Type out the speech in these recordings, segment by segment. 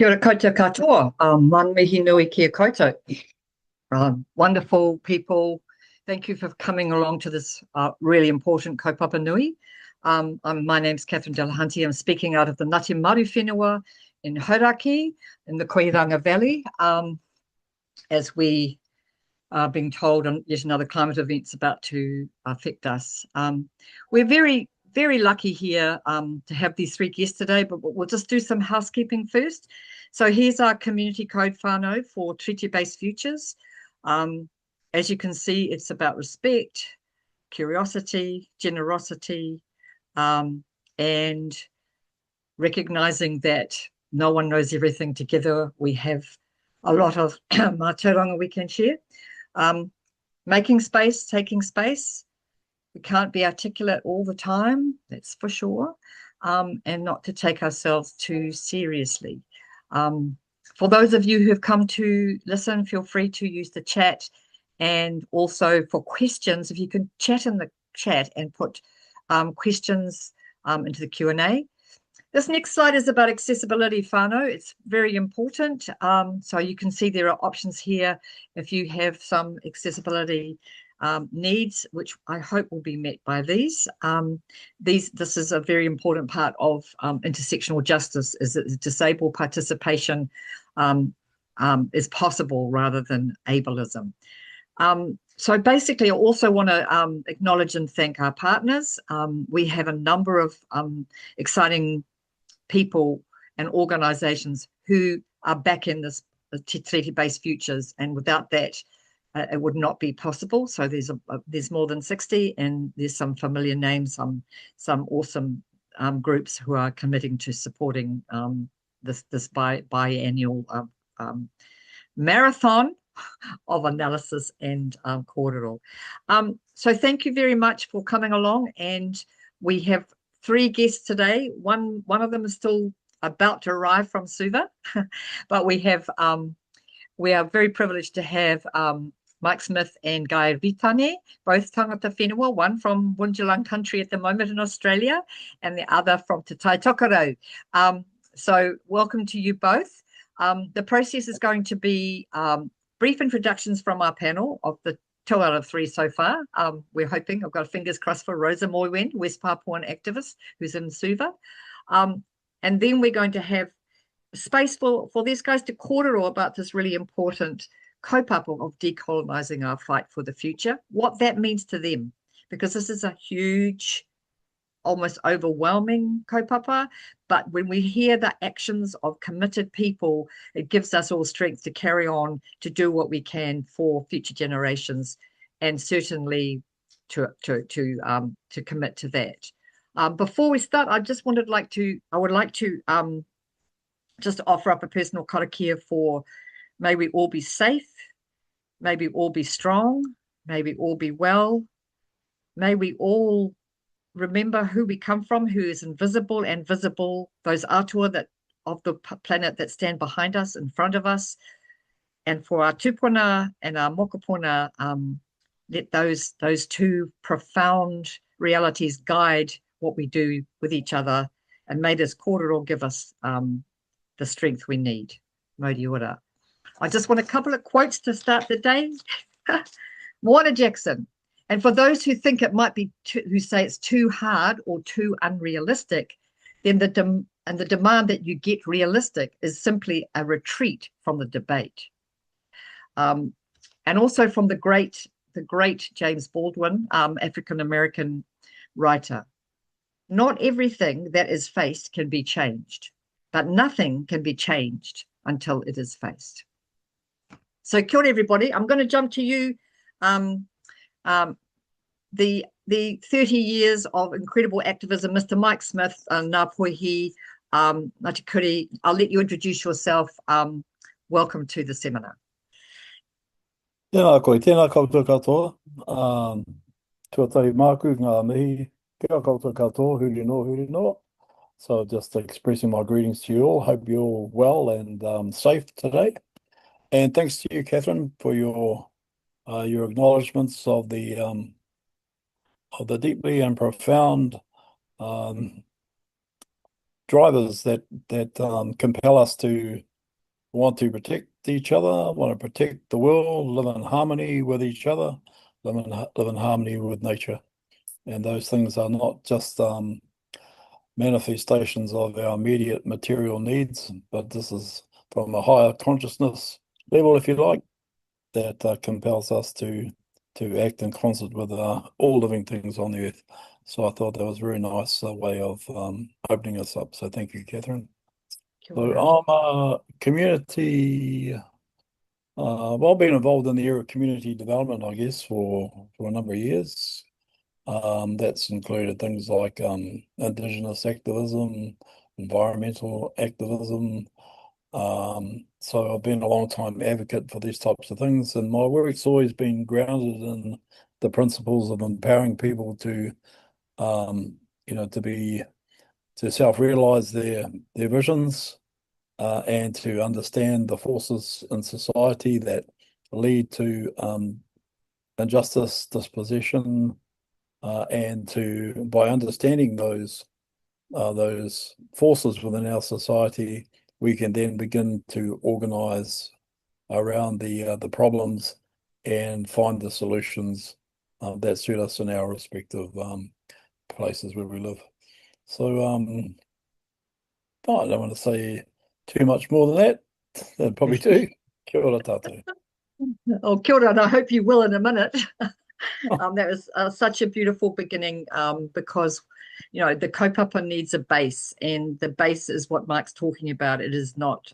Kia ora koutou katoa. Man mihi nui kia koutou. Wonderful people. Thank you for coming along to this really important kaupapa nui. My name's Catherine Delahunty. I'm speaking out of the Ngāti Maru whenua in Hauraki in the Koiranga Valley. As we are being told on yet another climate event's about to affect us. We're very lucky here to have these three guests today, but we'll just do some housekeeping first. So here's our community code whānau for treaty-based futures. As you can see, it's about respect, curiosity, generosity, and recognizing that no one knows everything. Together we have a lot of mātauranga we can share. Making space, taking space. We can't be articulate all the time, that's for sure, and not to take ourselves too seriously. For those of you who have come to listen, feel free to use the chat, and also for questions, if you can chat in the chat and put questions into the Q&A. This next slide is about accessibility whānau. It's very important. So you can see there are options here if you have some accessibility needs, which I hope will be met by these. This is a very important part of intersectional justice, is that disabled participation is possible rather than ableism. So basically, I also want to acknowledge and thank our partners. We have a number of exciting people and organisations who are back in this treaty-based futures, and without that, it would not be possible. So there's more than 60, and there's some familiar names, some awesome groups who are committing to supporting this biannual marathon of analysis and kōrero. So thank you very much for coming along, and we have three guests today. One of them is still about to arrive from Suva, but we are very privileged to have Mike Smith and Guy Ritani, both tangata whenua, one from Wundjalung country at the moment in Australia, and the other from Te Tai Tokerau. So welcome to you both. The process is going to be brief introductions from our panel of the 2 out of 3 so far. We're hoping, I've got fingers crossed for Rosa Moiwend, West Papuan activist who's in Suva. And then we're going to have space for these guys to kōrero about this really important kaupapa of decolonising our fight for the future, what that means to them, because this is a huge, almost overwhelming kaupapa, but when we hear the actions of committed people, it gives us all strength to carry on to do what we can for future generations, and certainly to commit to that. Before we start, I would like to just offer up a personal karakia for may we all be safe, may we all be strong, may we all be well, may we all remember who we come from, who is invisible and visible, those atua that of the planet that stand behind us, in front of us, and for our tupuna and our mokopuna, let those two profound realities guide what we do with each other, and may this kōrero give us the strength we need. Mauri ora. I just want a couple of quotes to start the day. Moana Jackson. And for those who think it might be, who say it's too hard or too unrealistic, then the demand that you get realistic is simply a retreat from the debate. And also from the great James Baldwin, African-American writer. Not everything that is faced can be changed, but nothing can be changed until it is faced. So kia ora everybody, I'm going to jump to you. The 30 years of incredible activism, Mr. Mike Smith, ngā poihi, Ngāti Kuri, I'll let you introduce yourself. Welcome to the seminar. Tēnā koe, tēnā koutou katoa. Tuatahi māku ngā mihi, kia koutou katoa, huri no. So just expressing my greetings to you all. Hope you're all well and safe today. And thanks to you, Catherine, for your acknowledgements of the deeply and profound drivers that compel us to want to protect each other, want to protect the world, live in harmony with each other, live in harmony with nature. And those things are not just manifestations of our immediate material needs, but this is from a higher consciousness level, if you like, that compels us to act in concert with all living things on the earth. So I thought that was a very nice way of opening us up. So thank you, Catherine. So I'm a community, well, I've been involved in the area of community development, I guess, for a number of years. That's included things like Indigenous activism, environmental activism. So I've been a long time advocate for these types of things, and my work's always been grounded in the principles of empowering people to, to self-realize their visions, and to understand the forces in society that lead to injustice, dispossession, and by understanding those forces within our society, we can then begin to organise around the problems and find the solutions that suit us in our respective places where we live. So I don't want to say too much more than that. That'd probably do. Kia ora tātou. Oh, kia ora, and I hope you will in a minute. That was such a beautiful beginning, because, the kaupapa needs a base, and the base is what Mike's talking about. It is not,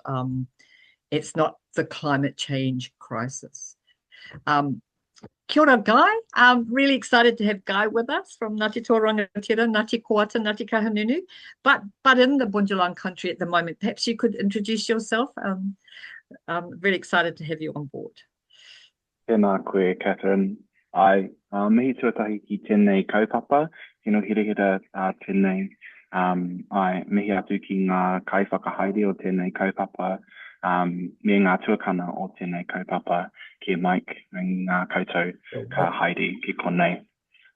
it's not the climate change crisis. Kia ora, Guy. I'm really excited to have Guy with us from Ngāti Toa Rangatira, Ngāti Koata, Ngāti Kahungunu, but in the Bundjalung country at the moment. Perhaps you could introduce yourself. I'm really excited to have you on board. Tēnā koe, Catherine. Ai, mihi tuatahi ki tēnei kaupapa, tino hirihira tēnei. Ai, mihi atu ki ngā kaiwhakahaere o tēnei kaupapa, me ngā tuakana o tēnei kaupapa, ki Mike and ngā koutou ka haere ki konei.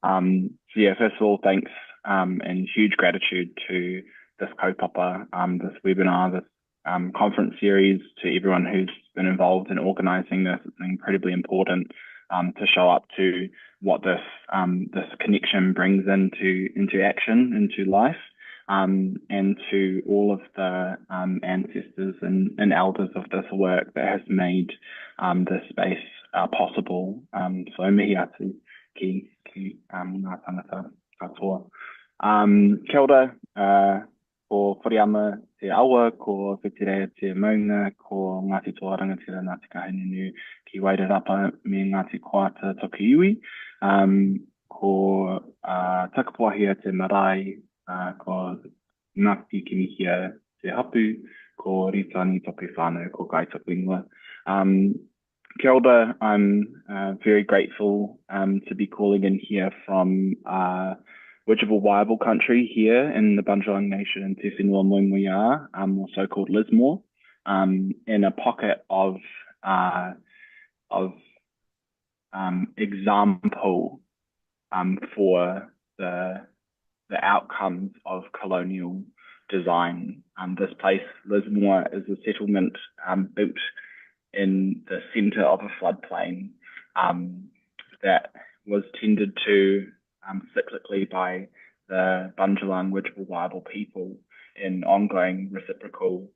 So yeah, first of all, thanks and huge gratitude to this kaupapa, this webinar, this conference series, to everyone who's been involved in organising this. It's incredibly important to show up to what this connection brings into action, into life, and to all of the ancestors and elders of this work that has made this space possible. So mihi atu ki ngā tangata katoa. Kia ora, ko whariama te awa, ko whitirea te maunga, ko Ngāti Toa Rangatira, Ngāti Kahungunu, ki Wairarapa, me Ngāti Koata toki iwi, ko Takapuahia te marae, ko Ngāti Kimihia te hapu, ko Ritani topi whānau, ko Guy Ritani. Kia ora, I'm very grateful to be calling in here from Waiabo country here in the Bundjalung Nation in Te Whenua Moana, or so-called Lismore, in a pocket of example for the outcomes of colonial design. This place, Lismore, is a settlement built in the centre of a floodplain that was tended to cyclically by the Bundjalung Waiabo people in ongoing reciprocal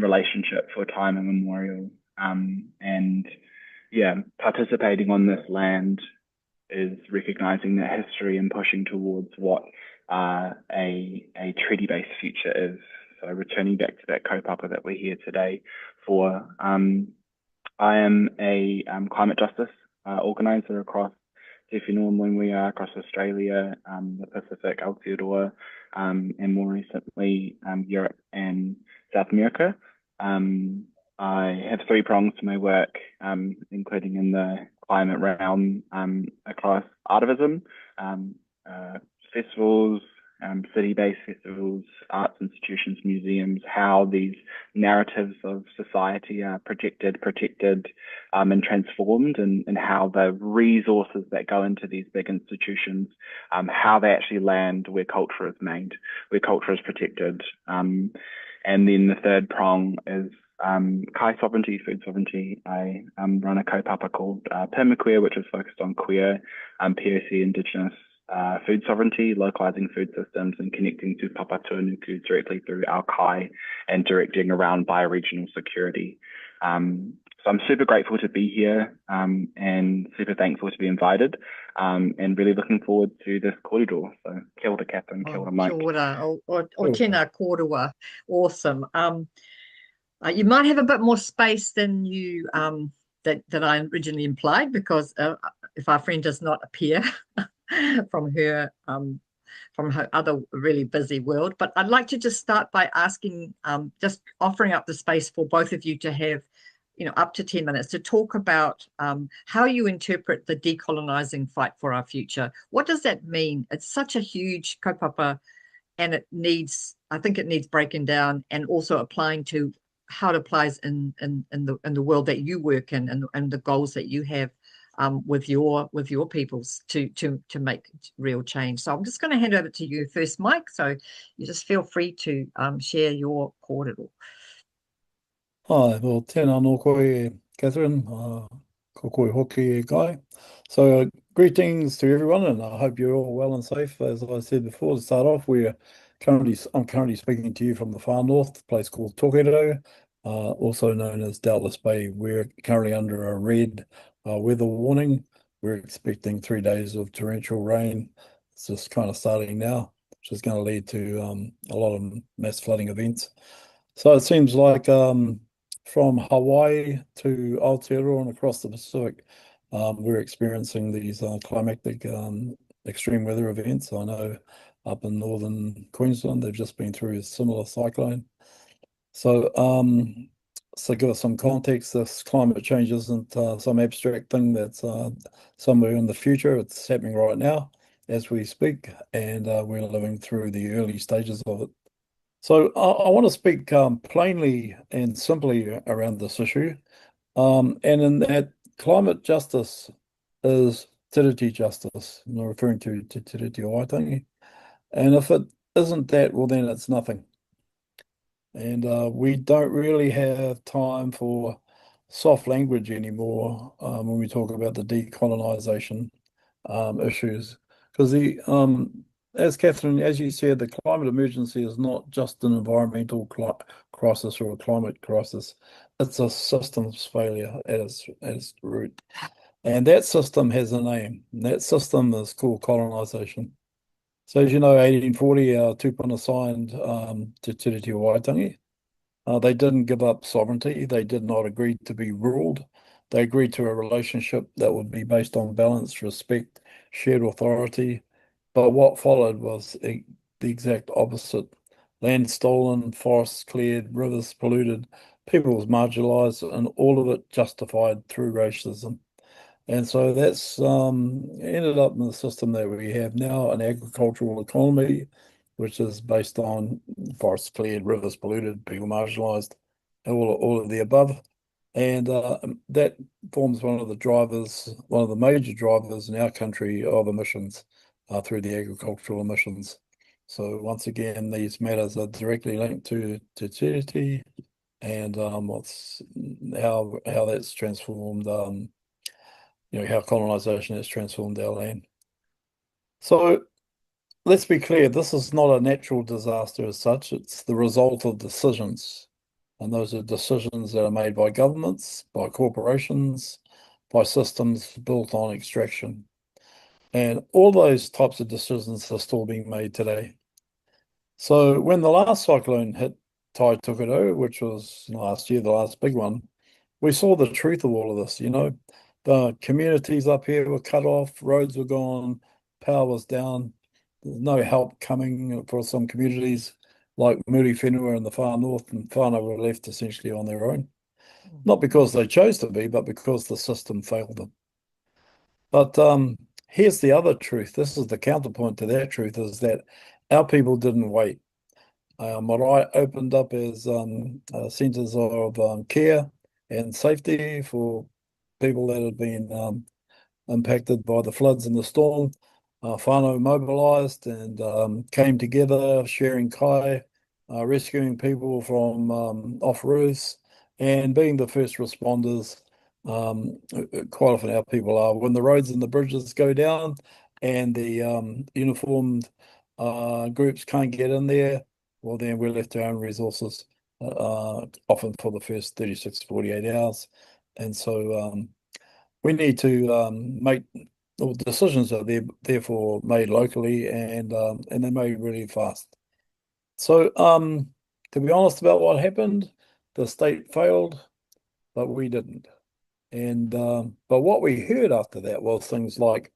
relationship for time immemorial. And yeah, participating on this land is recognising that history and pushing towards what a treaty-based future is. So returning back to that kaupapa that we're here today for. I am a climate justice organiser across Te Whenua Moana, across Australia, the Pacific, Aotearoa, and more recently Europe and South America. I have three prongs to my work, including in the climate realm, across artivism, festivals, city-based festivals, arts institutions, museums, how these narratives of society are projected, protected, and transformed, and how the resources that go into these big institutions, how they actually land where culture is made, where culture is protected. And then the third prong is kai sovereignty, food sovereignty. I run a kaupapa called Permaqueer, which is focused on queer, POC, Indigenous food sovereignty, localizing food systems and connecting to Papa Tuanuku directly through our kai and directing around bioregional security. So I'm super grateful to be here and super thankful to be invited and really looking forward to this kōrero. So kia ora, Catherine, kia ora, Mike. Kia ora, o tēnā kōrua. Awesome. You might have a bit more space than you that I originally implied, because if our friend does not appear from her other really busy world. But I'd like to just start by asking, just offering up the space for both of you to have, up to 10 minutes to talk about how you interpret the decolonising fight for our future. What does that mean? It's such a huge kaupapa, and I think it needs breaking down and also applying to how it applies in the world that you work in, and the goals that you have with your peoples to make real change. So I'm just going to hand over to you first, Mike. So you just feel free to share your kōrero. Hi, well, tēnā nō koe, Catherine, ko koe hoki Guy. So greetings to everyone, and I hope you're all well and safe. As I said before, to start off, I'm currently speaking to you from the far north, a place called Tōkētau, also known as Doubtless Bay. We're currently under a red weather warning. We're expecting 3 days of torrential rain. It's just kind of starting now, which is going to lead to a lot of mass flooding events. So it seems like from Hawaii to Aotearoa and across the Pacific, we're experiencing these climatic extreme weather events. I know up in northern Queensland, they've just been through a similar cyclone. So to give us some context, this climate change isn't some abstract thing that's somewhere in the future. It's happening right now as we speak, and we're living through the early stages of it. So I want to speak plainly and simply around this issue, and in that climate justice is tiriti justice, referring to tiriti o waitangi. And if it isn't that, well, then it's nothing. And we don't really have time for soft language anymore when we talk about the decolonisation issues, because as Catherine, as you said, the climate emergency is not just an environmental crisis or a climate crisis. It's a systems failure at its root. And that system has a name. And that system is called colonisation. So as you know, 1840, tupuna signed Te Tiriti o Waitangi. They didn't give up sovereignty. They did not agree to be ruled. They agreed to a relationship that would be based on balance, respect, shared authority. But what followed was the exact opposite. Land stolen, forests cleared, rivers polluted, people was marginalised, and all of it justified through racism. And so that's ended up in the system that we have now, an agricultural economy, which is based on forests cleared, rivers polluted, people marginalised, all of the above. And that forms one of the major drivers in our country of emissions through the agricultural emissions. So once again, these matters are directly linked to tiriti and how that's transformed, how colonisation has transformed our land. So let's be clear, this is not a natural disaster as such. It's the result of decisions. And those are decisions that are made by governments, by corporations, by systems built on extraction. And all those types of decisions are still being made today. So when the last cyclone hit Kaikōrerō, which was last year, the last big one, we saw the truth of all of this. The communities up here were cut off, roads were gone, power was down. There's no help coming for some communities like Muri whenua in the far north, and whānau were left essentially on their own. Not because they chose to be, but because the system failed them. But here's the other truth. This is the counterpoint to that truth, is that our people didn't wait. Marae opened up as centres of care and safety for people that had been impacted by the floods and the storm. Whānau mobilised and came together, sharing kai, rescuing people from off roofs, and being the first responders. Quite often our people are, when the roads and the bridges go down and the uniformed groups can't get in there, well, then we're left to our own resources, often for the first 36 to 48 hours. And so we need to make decisions are therefore made locally, and they're made really fast. So to be honest about what happened, the state failed, but we didn't. And but what we heard after that was things like,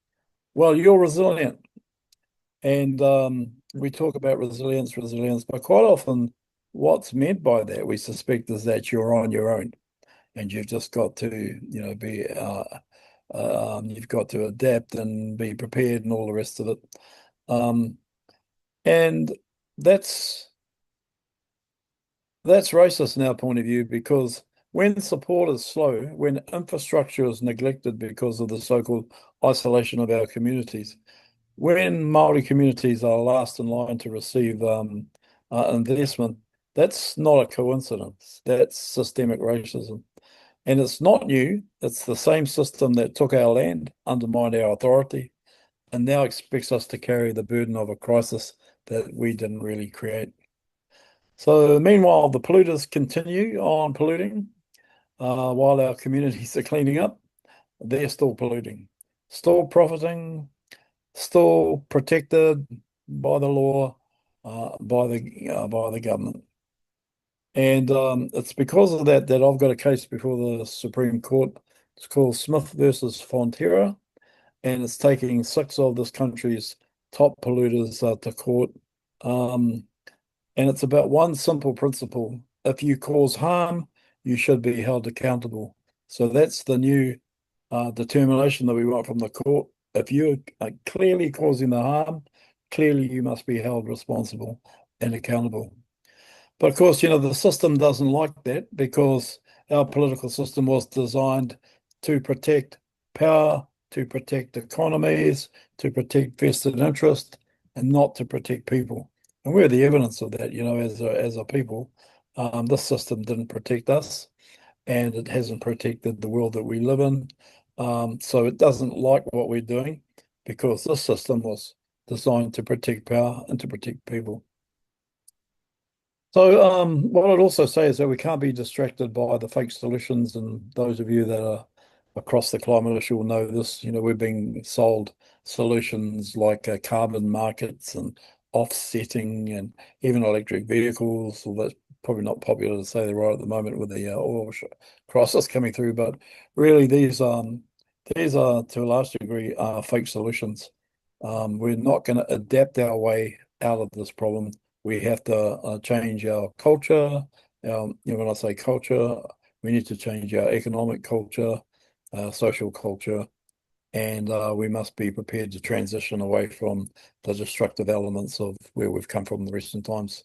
well, you're resilient. And we talk about resilience, but quite often what's meant by that, we suspect, is that you're on your own and you've just got to, be, you've got to adapt and be prepared and all the rest of it. And that's racist in our point of view, because when support is slow, when infrastructure is neglected because of the so-called isolation of our communities, when Māori communities are last in line to receive investment, that's not a coincidence. That's systemic racism. And it's not new. It's the same system that took our land, undermined our authority, and now expects us to carry the burden of a crisis that we didn't really create. So meanwhile, the polluters continue on polluting while our communities are cleaning up. They're still polluting, still profiting, still protected by the law, by the government. And it's because of that I've got a case before the Supreme Court. It's called Smith versus Fonterra, and it's taking 6 of this country's top polluters to court. And it's about one simple principle: if you cause harm, you should be held accountable. So that's the new determination that we want from the court. If you're clearly causing the harm, clearly you must be held responsible and accountable. But of course, the system doesn't like that, because our political system was designed to protect power, to protect economies, to protect vested interest, and not to protect people. And we're the evidence of that, as a people. This system didn't protect us, and it hasn't protected the world that we live in. So it doesn't like what we're doing, because this system was designed to protect power and to protect people. So what I'd also say is that we can't be distracted by the fake solutions, and those of you that are across the climate issue will know this. We're being sold solutions like carbon markets and offsetting, and even electric vehicles. Well, that's probably not popular to say they're right at the moment with the oil crisis coming through, but really these are to a large degree fake solutions. We're not going to adapt our way out of this problem. We have to change our culture. When I say culture, we need to change our economic culture, social culture, and we must be prepared to transition away from the destructive elements of where we've come from in the recent times.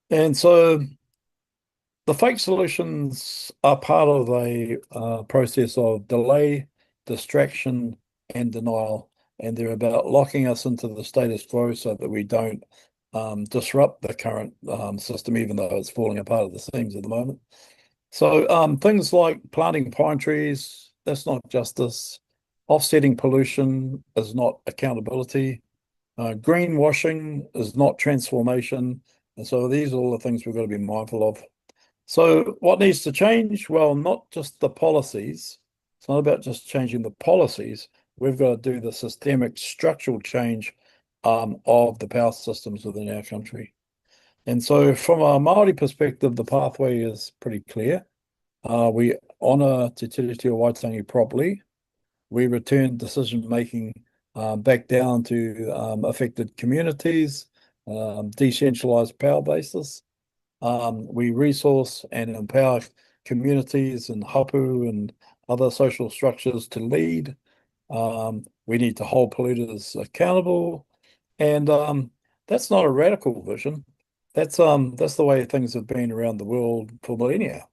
And so the fake solutions are part of a process of delay, distraction, and denial. And they're about locking us into the status quo so that we don't disrupt the current system, even though it's falling apart at the seams at the moment. So things like planting pine trees, that's not justice. Offsetting pollution is not accountability. Greenwashing is not transformation. And so these are all the things we've got to be mindful of. So what needs to change? Well, not just the policies. It's not about just changing the policies. We've got to do the systemic structural change of the power systems within our country. And so from a Māori perspective, the pathway is pretty clear. We honour Te Tiriti o Waitangi properly. We return decision-making back down to affected communities, decentralised power bases. We resource and empower communities and hapu and other social structures to lead. We need to hold polluters accountable. And that's not a radical vision. That's the way things have been around the world for millennia.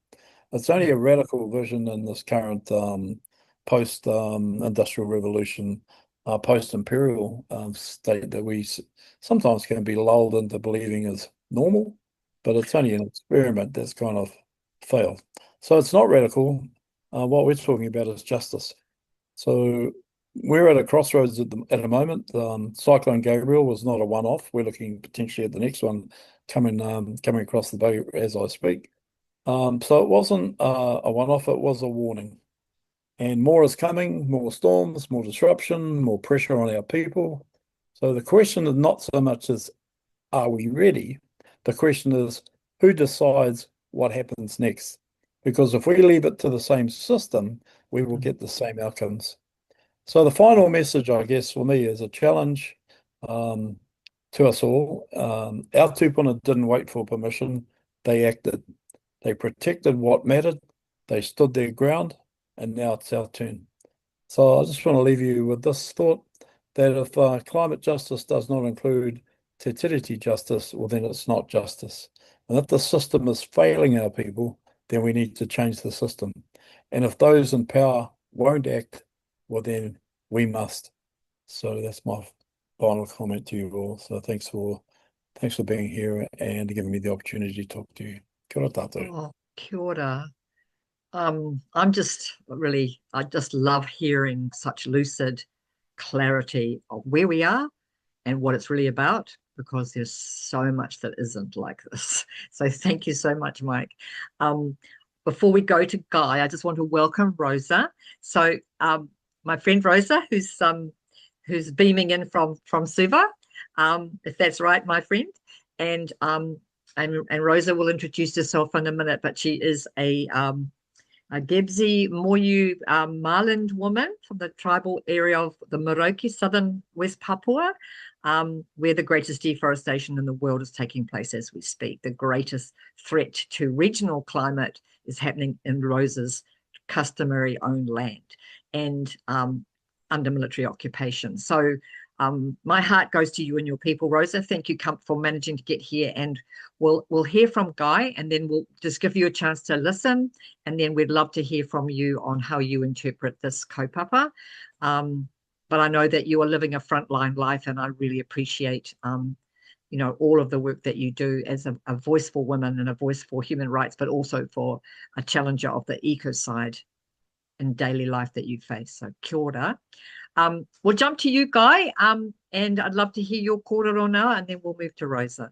It's only a radical vision in this current post-industrial revolution, post-imperial state that we sometimes can be lulled into believing is normal, but it's only an experiment that's kind of failed. So it's not radical. What we're talking about is justice. So we're at a crossroads at the moment. Cyclone Gabriel was not a one-off. We're looking potentially at the next one coming across the bay as I speak. So it wasn't a one-off, it was a warning. And more is coming, more storms, more disruption, more pressure on our people. So the question is not so much as, are we ready? The question is, who decides what happens next? Because if we leave it to the same system, we will get the same outcomes. So the final message, I guess, for me is a challenge to us all. Our tupuna didn't wait for permission. They acted. They protected what mattered. They stood their ground, and now it's our turn. So I just want to leave you with this thought that if climate justice does not include te tiriti justice, well, then it's not justice. And if the system is failing our people, then we need to change the system. And if those in power won't act, well, then we must. So that's my final comment to you all. So thanks for being here and giving me the opportunity to talk to you. Kia ora tātou. Oh, kia ora. I just love hearing such lucid clarity of where we are and what it's really about, because there's so much that isn't like this. So thank you so much, Mike. Before we go to Guy, I just want to welcome Rosa. So my friend Rosa, who's beaming in from Suva, if that's right, my friend. And Rosa will introduce herself in a minute, but she is a Gebzi Moyu Marland woman from the tribal area of the Moroki, southern West Papua, where the greatest deforestation in the world is taking place as we speak. The greatest threat to regional climate is happening in Rosa's customary owned land and under military occupation. So my heart goes to you and your people, Rosa. Thank you for managing to get here, and we'll hear from Guy, and then we'll just give you a chance to listen, and then we'd love to hear from you on how you interpret this kaupapa. But I know that you are living a frontline life, and I really appreciate all of the work that you do as a voice for women and a voice for human rights, but also for a challenger of the eco side in daily life that you face. So kia ora. We'll jump to you, Guy, and I'd love to hear your kōrero now, and then we'll move to Rosa.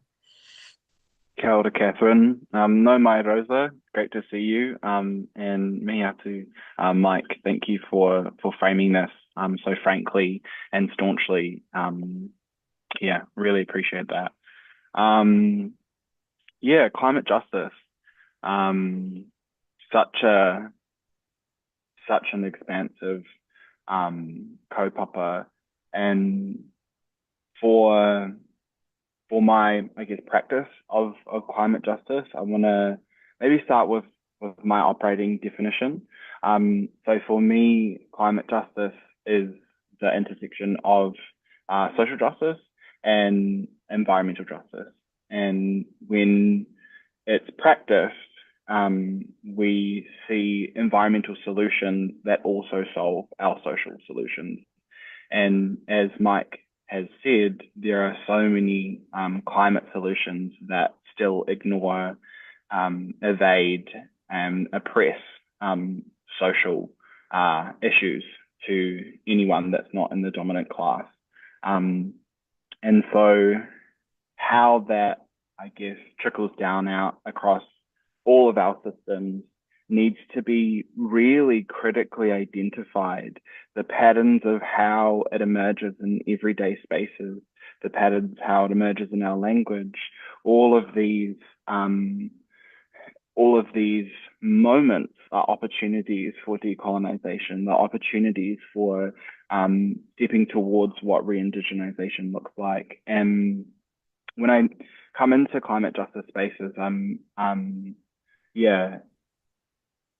Kia ora, Catherine. No mai, Rosa. Great to see you. And me atu, Mike, thank you for framing this so frankly and staunchly. Yeah, really appreciate that. Yeah, climate justice. Such an expansive kaupapa, and for my, I guess, practice of climate justice, I want to maybe start with my operating definition. So for me, climate justice is the intersection of social justice and environmental justice. And when it's practiced, we see environmental solutions that also solve our social solutions. And as Mike has said, there are so many climate solutions that still ignore, evade, and oppress social issues to anyone that's not in the dominant class. And so how that, I guess, trickles down out across all of our systems needs to be really critically identified. The patterns of how it emerges in everyday spaces, the patterns how it emerges in our language, all of these moments are opportunities for decolonisation, the opportunities for stepping towards what re-indigenization looks like. And when I come into climate justice spaces, I'm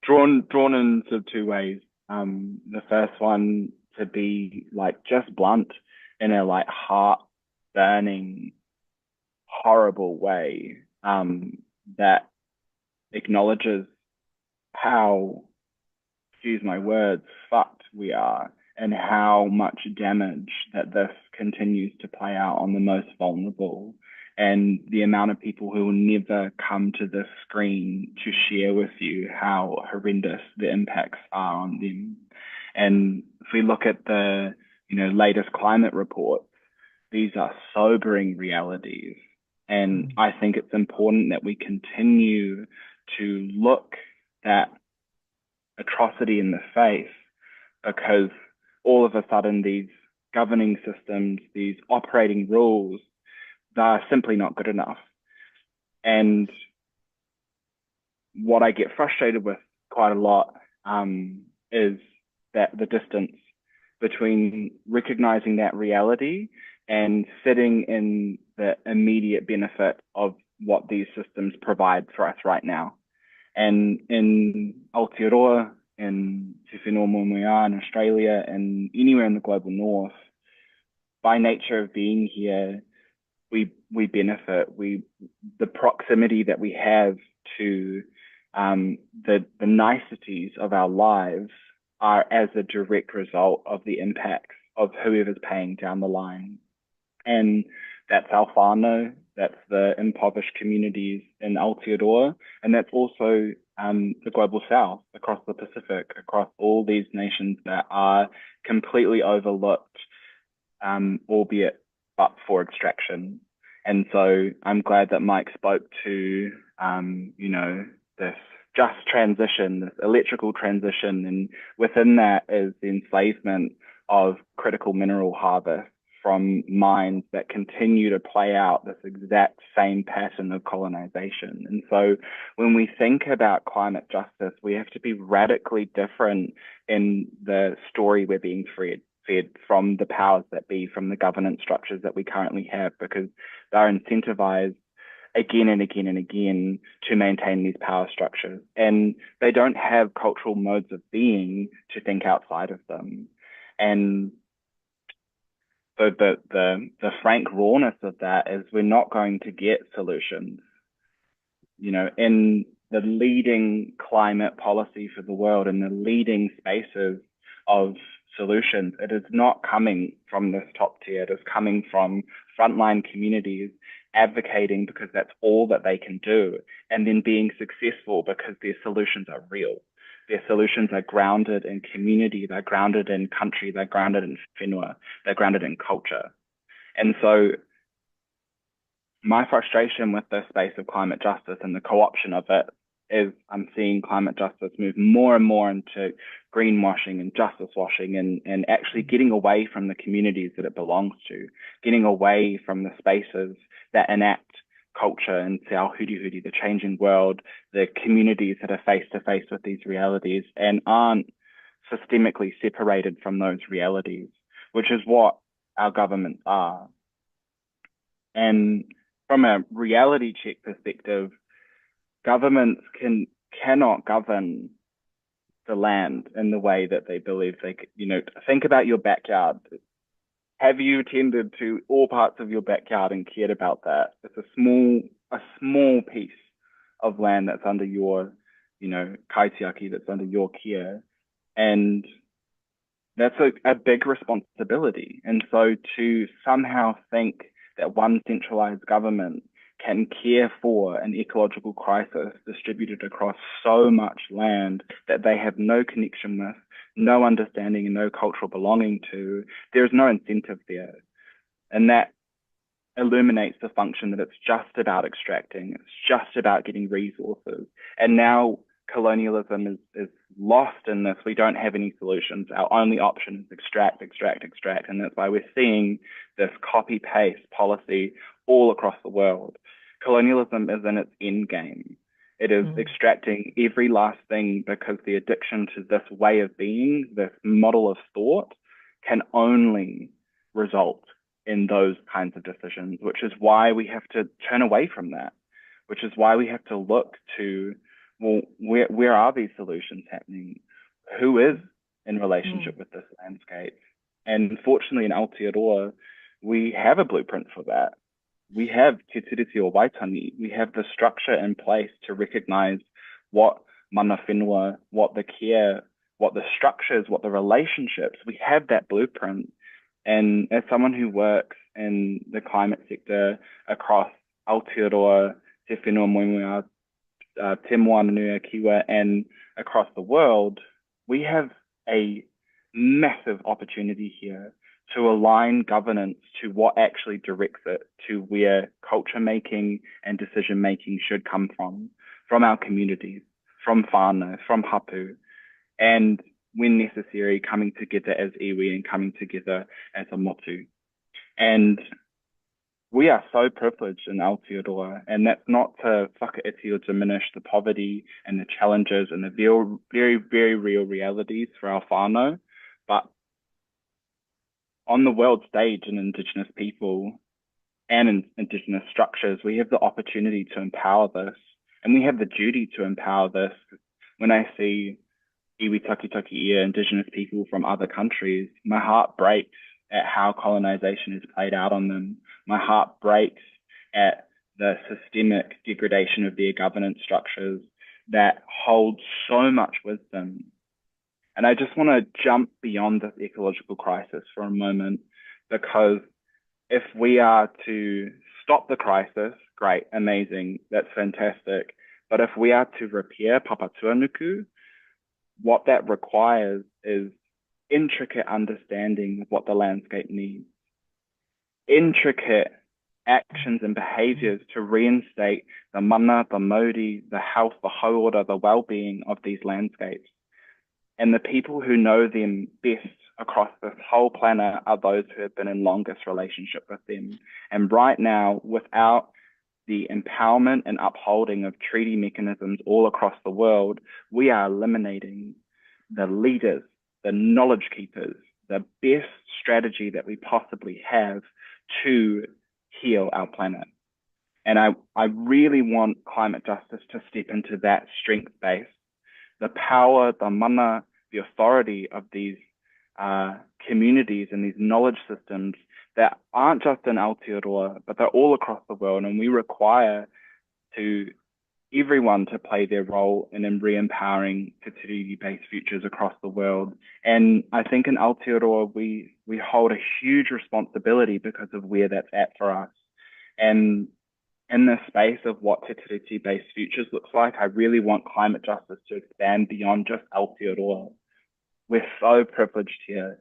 drawn into two ways. The first one to be like just blunt in a like heart burning, horrible way that acknowledges how, excuse my words, fucked we are, and how much damage that this continues to play out on the most vulnerable. and the amount of people who will never come to this screen to share with you how horrendous the impacts are on them. And if we look at the latest climate reports, these are sobering realities. And I think it's important that we continue to look that atrocity in the face, because all of a sudden these governing systems, these operating rules, they're simply not good enough. And what I get frustrated with quite a lot is that the distance between recognizing that reality and sitting in the immediate benefit of what these systems provide for us right now. And in Aotearoa, in Te Whenua Moana in Australia, and anywhere in the global north, by nature of being here, we benefit. The proximity that we have to the niceties of our lives are as a direct result of the impacts of whoever's paying down the line. And that's our whānau, that's the impoverished communities in Aotearoa, and that's also the global south, across the Pacific, across all these nations that are completely overlooked, albeit but for extraction. And so I'm glad that Mike spoke to, this just transition, this electrical transition, and within that is the enslavement of critical mineral harvest from mines that continue to play out this exact same pattern of colonization. And so when we think about climate justice, we have to be radically different in the story we're being fed from the powers that be, from the governance structures that we currently have, because they're incentivized again and again and again to maintain these power structures. And they don't have cultural modes of being to think outside of them. And so the frank rawness of that is we're not going to get solutions. In the leading climate policy for the world, in the leading spaces of solutions, it is not coming from this top tier. It is coming from frontline communities advocating because that's all that they can do, and then being successful because their solutions are real. Their solutions are grounded in community, they're grounded in country, they're grounded in whenua, they're grounded in culture. And so my frustration with this space of climate justice and the co-option of it is I'm seeing climate justice move more and more into greenwashing and justice washing, and actually getting away from the communities that it belongs to, getting away from the spaces that enact culture and Te Ao Huri, the changing world, the communities that are face to face with these realities and aren't systemically separated from those realities, which is what our governments are. And from a reality check perspective, governments cannot govern the land in the way that they believe they could. Think about your backyard. Have you tended to all parts of your backyard and cared about that? It's a small piece of land that's under your, kaitiaki, that's under your care. And that's a big responsibility. And so to somehow think that one centralized government can care for an ecological crisis distributed across so much land that they have no connection with, no understanding and no cultural belonging to, there's no incentive there. And that illuminates the function that it's just about extracting, it's just about getting resources. And now colonialism is lost in this. We don't have any solutions. Our only option is extract. And that's why we're seeing this copy-paste policy all across the world. Colonialism is in its end game. It is extracting every last thing because the addiction to this way of being, this model of thought, can only result in those kinds of decisions, which is why we have to turn away from that, which is why we have to look to, well, where are these solutions happening? Who is in relationship with this landscape? And fortunately in Aotearoa, we have a blueprint for that. We have Te Tiriti o Waitangi. We have the structure in place to recognize what mana whenua, what the care, what the structures, what the relationships. We have that blueprint. And as someone who works in the climate sector across Aotearoa, Te Whenua Moana, Te Moana Nui Kiwa, and across the world, we have a massive opportunity here to align governance to what actually directs it to where culture making and decision making should come from our communities, from whānau, from hapu, and when necessary, coming together as iwi and coming together as a motu. And we are so privileged in Aotearoa, and that's not to whakaiti or diminish the poverty and the challenges and the very, very real realities for our whānau, but on the world stage in Indigenous people and in Indigenous structures, we have the opportunity to empower this, and we have the duty to empower this. When I see iwi takitaki ia Indigenous people from other countries, my heart breaks at how colonization is played out on them. My heart breaks at the systemic degradation of their governance structures that hold so much wisdom. And I just want to jump beyond this ecological crisis for a moment, because if we are to stop the crisis, great, amazing, that's fantastic. But if we are to repair Papatuanuku, what that requires is intricate understanding of what the landscape needs, intricate actions and behaviors to reinstate the mana, the mauri, the health, the hauora, the well-being of these landscapes. And the people who know them best across this whole planet are those who have been in longest relationship with them. And right now, without the empowerment and upholding of treaty mechanisms all across the world, we are eliminating the leaders, the knowledge keepers, the best strategy that we possibly have to heal our planet. And I really want climate justice to step into that strength base, the power, the mana, the authority of these communities and these knowledge systems that aren't just in Aotearoa, but they're all across the world. And we require everyone to play their role in re-empowering Te Tiriti-based futures across the world. And I think in Aotearoa, we hold a huge responsibility because of where that's at for us. And in the space of what Te Tiriti-based futures looks like, I really want climate justice to expand beyond just Aotearoa. We're so privileged here,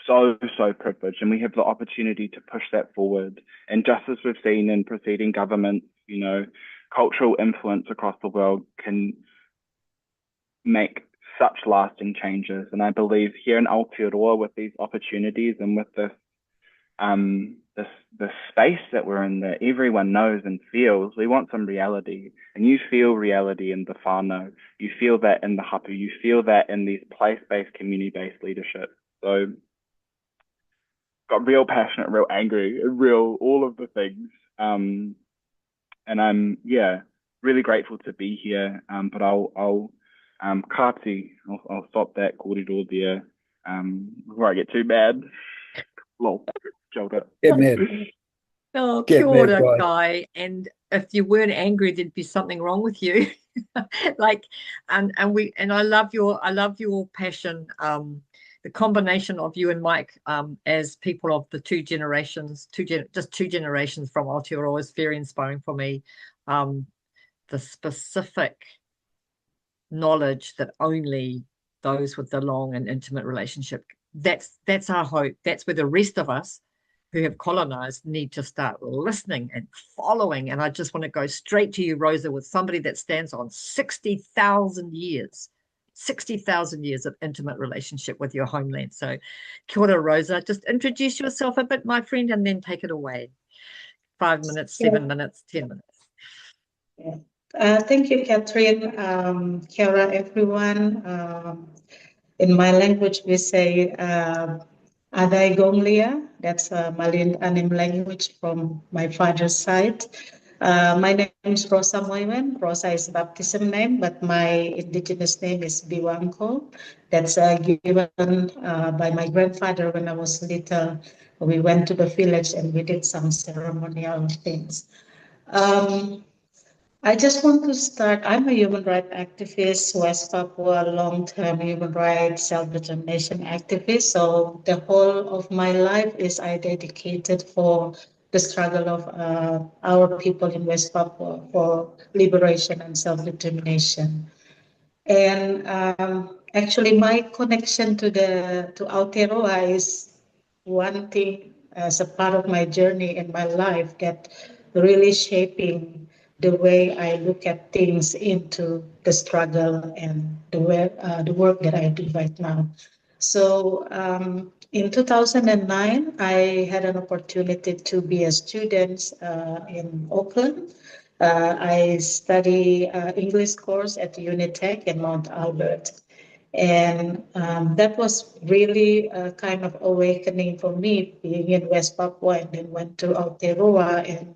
so privileged, and we have the opportunity to push that forward. And just as we've seen in preceding governments, you know, cultural influence across the world can make such lasting changes. And I believe here in Aotearoa, with these opportunities and with this the space that we're in, that everyone knows and feels, we want some reality. And you feel reality in the whānau, you feel that in the hapu, you feel that in these place-based, community-based leadership. So got real passionate, real angry, real all of the things. And I'm really grateful to be here. But I'll stop that kōrero there before I get too mad. Lol. Get mad. Oh, Get kia ora, mad, Guy. And if you weren't angry, there'd be something wrong with you. And I love your passion. The combination of you and Mike as people of the two generations from Aotearoa is very inspiring for me. The specific knowledge that only those with the long and intimate relationship, that's our hope. That's where the rest of us who have colonized need to start listening and following. And I just want to go straight to you, Rosa, with somebody that stands on 60,000 years of intimate relationship with your homeland. So kia ora, Rosa. Just introduce yourself a bit, my friend, and then take it away. 5 minutes, 7 minutes, 10 minutes. Thank you, Catherine. Kia ora, everyone. In my language, we say Adai Gonglia. That's a Malayan language from my father's side. My name is Rosa Moiwend. Rosa is baptism name, but my indigenous name is Biwanko. That's given by my grandfather when I was little. We went to the village and we did some ceremonial things. I just want to start. I'm a human rights activist, West Papua, long-term human rights, self-determination activist. So the whole of my life is I dedicated for the struggle of our people in West Papua for liberation and self-determination. And actually, my connection to Aotearoa is one thing as a part of my journey in my life that really shaping the way I look at things into the struggle and the work that I do right now. So in 2009, I had an opportunity to be a student in Auckland. I study English course at Unitec in Mount Albert. And that was really a kind of awakening for me, being in West Papua and then went to Aotearoa. And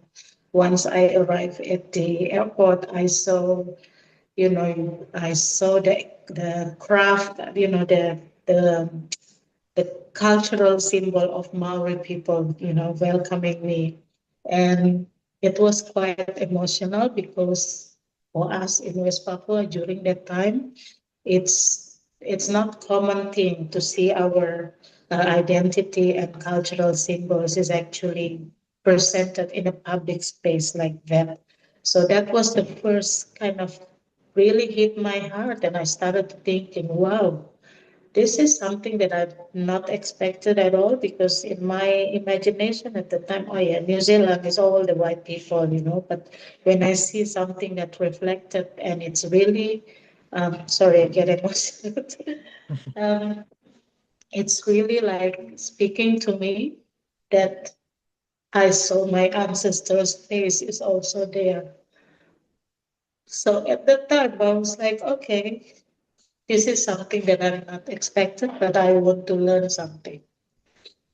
once I arrived at the airport, I saw, I saw the craft, the cultural symbol of Maori people, welcoming me. And it was quite emotional because for us in West Papua during that time, it's not common thing to see our identity and cultural symbols is actually presented in a public space like that. So that was the first kind of really hit my heart, and I started thinking, wow, this is something that I've not expected at all, because in my imagination at the time, oh yeah, New Zealand is all the white people, but when I see something that reflected and it's really, sorry, I get emotional. It's really like speaking to me that I saw my ancestors' face is also there. So at that time, I was like, okay, this is something that I've not expected, but I want to learn something.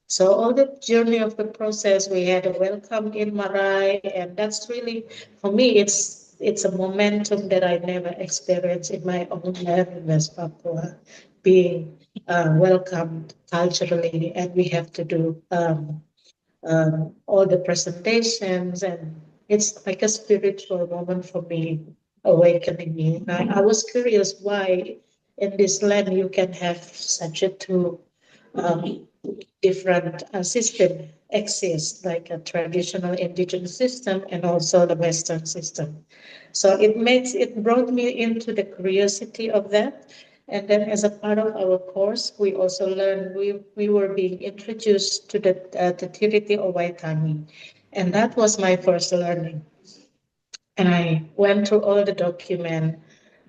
So all the journey of the process, we had a welcome in Marae, and that's really, for me, it's a momentum that I never experienced in my own life in West Papua, being welcomed culturally, and we have to do all the presentations, and it's like a spiritual moment for me, awakening me. I was curious why in this land you can have such a two different system exist, like a traditional indigenous system and also the Western system. So it brought me into the curiosity of that. And then as a part of our course, we also learned, we were being introduced to the Tiriti o Waitangi. And that was my first learning. And I went through all the document.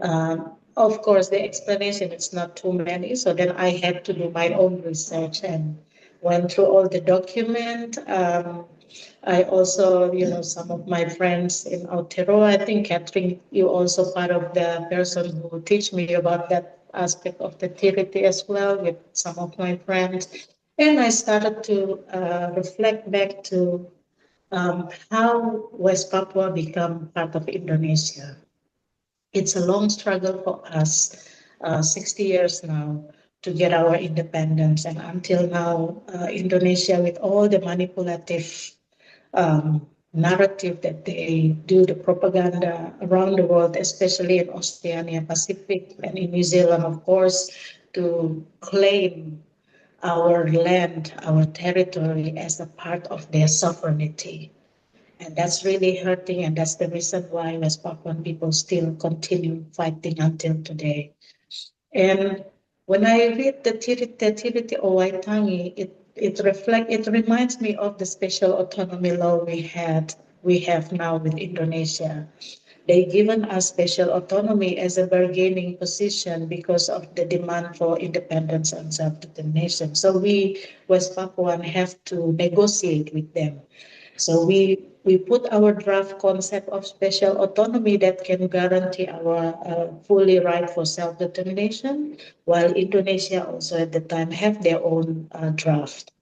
Of course, the explanation is not too many, so then I had to do my own research and went through all the document. I also, some of my friends in Aotearoa, I think, Catherine, you also part of the person who teach me about that aspect of the Tiriti as well with some of my friends. And I started to reflect back to how West Papua became part of Indonesia. It's a long struggle for us, 60 years now, to get our independence. And until now, Indonesia, with all the manipulative narrative that they do, the propaganda around the world, especially in Oceania Pacific and in New Zealand, of course, to claim our land, our territory as a part of their sovereignty. And that's really hurting, and that's the reason why West Papuan people still continue fighting until today. And when I read the Tiriti o Waitangi, it reminds me of the special autonomy law we have now with Indonesia. They've given us special autonomy as a bargaining position because of the demand for independence and self-determination. So we, West Papuan, have to negotiate with them. So we put our draft concept of special autonomy that can guarantee our fully right for self-determination, while Indonesia also at the time have their own draft.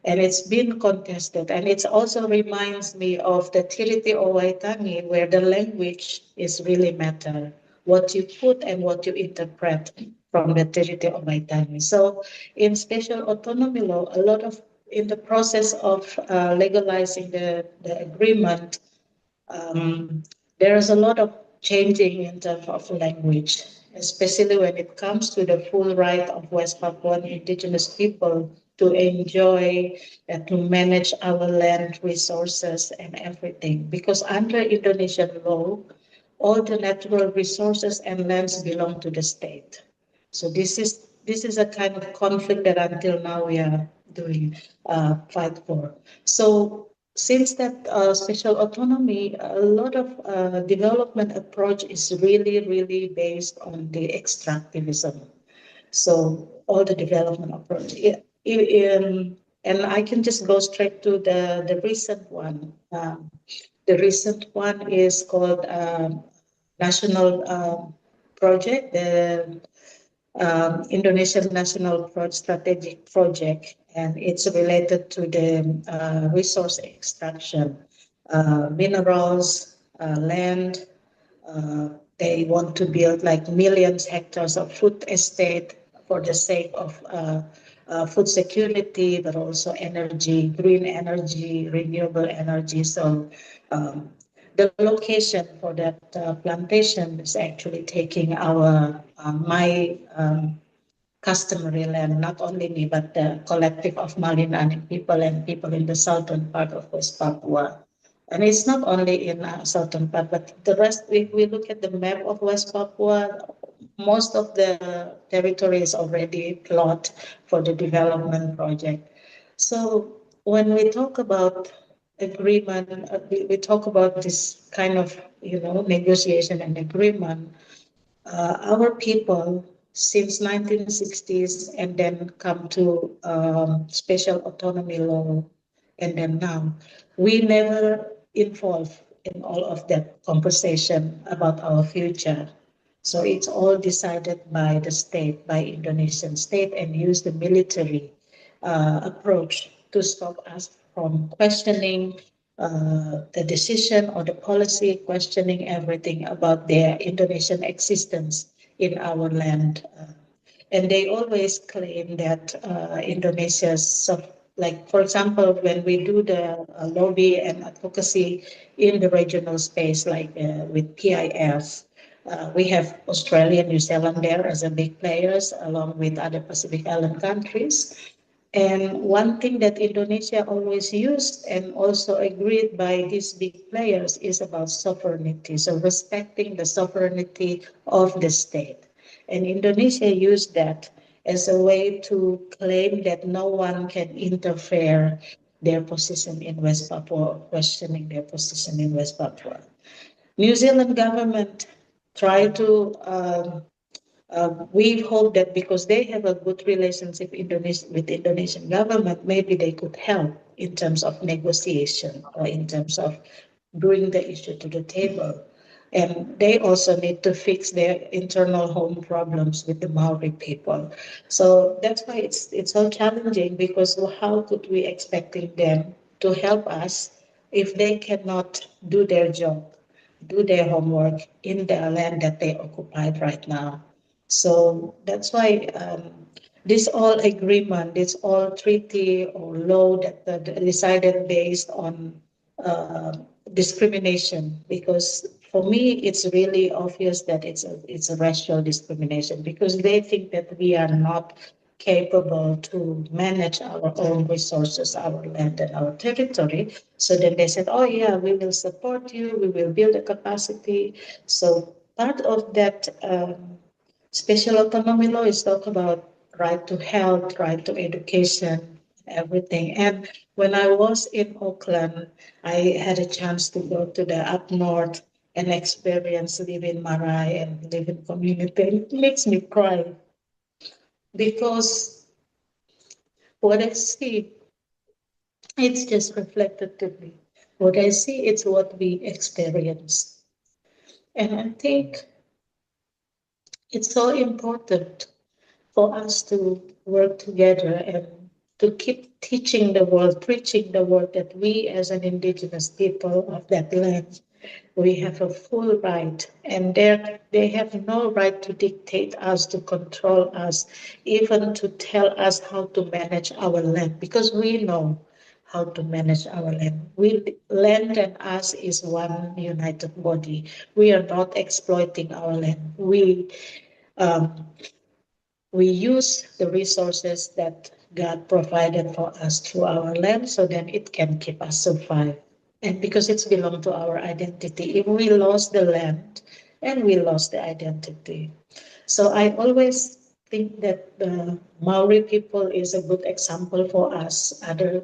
And it's been contested. And it also reminds me of the Tiriti o Waitangi, where the language is really matter, what you put and what you interpret from the Tiriti o Waitangi. So in special autonomy law, a lot of, in the process of legalizing the agreement, there is a lot of changing in terms of language, especially when it comes to the full right of West Papuan indigenous people to enjoy, to manage our land resources and everything. Because under Indonesian law, all the natural resources and lands belong to the state. So this is a kind of conflict that until now we are doing fight for. So since that special autonomy, a lot of development approach is really based on the extractivism. So all the development approach. And I can just go straight to the recent one. The recent one is called National Project, the Indonesian National Strategic Project, and it's related to the resource extraction, minerals, land. They want to build like millions hectares of food estate for the sake of food security, but also energy, green energy, renewable energy. So the location for that plantation is actually taking our my customary land, not only me, but the collective of Malinani people and people in the southern part of West Papua. And it's not only in southern part, but the rest, if we look at the map of West Papua, most of the territory is already plot for the development project. So when we talk about agreement, we talk about this kind of, negotiation and agreement, our people since 1960s and then come to special autonomy law, and then now, we never involved in all of that conversation about our future. So it's all decided by the state, by Indonesian state, and use the military approach to stop us from questioning the decision or the policy, questioning everything about their Indonesian existence in our land. And they always claim that Indonesia's, like, for example, when we do the lobby and advocacy in the regional space, like with PIF, we have Australia, New Zealand there as a big players, along with other Pacific Island countries. And one thing that Indonesia always used and also agreed by these big players is about sovereignty. So respecting the sovereignty of the state. And Indonesia used that as a way to claim that no one can interfere their position in West Papua, questioning their position in West Papua. New Zealand government tried to we hope that because they have a good relationship with Indonesian government, maybe they could help in terms of negotiation or in terms of bring the issue to the table. And they also need to fix their internal home problems with the Maori people. So that's why it's so challenging, because how could we expecting them to help us if they cannot do their job, do their homework in the land that they occupied right now? So that's why this all agreement, this all treaty or law that decided based on discrimination, because for me it's really obvious that it's a racial discrimination, because they think that we are not capable to manage our own resources, our land and our territory. So then they said, oh yeah, we will support you, we will build a capacity. So part of that special autonomy law is talk about right to health, right to education, everything. And when I was in Auckland, I had a chance to go to the up north and experience living marae and living community. It makes me cry, because what I see, it's just reflected to me. What I see, it's what we experience. And I think it's so important for us to work together and to keep teaching the world, preaching the world that we as an Indigenous people of that land, we have a full right, and they have no right to dictate us, to control us, even to tell us how to manage our land, because we know how to manage our land. Land and us is one united body. We are not exploiting our land. We use the resources that God provided for us through our land, so then it can keep us survive. And because it's belong to our identity, if we lost the land and we lost the identity. So I always think that the Maori people is a good example for us, other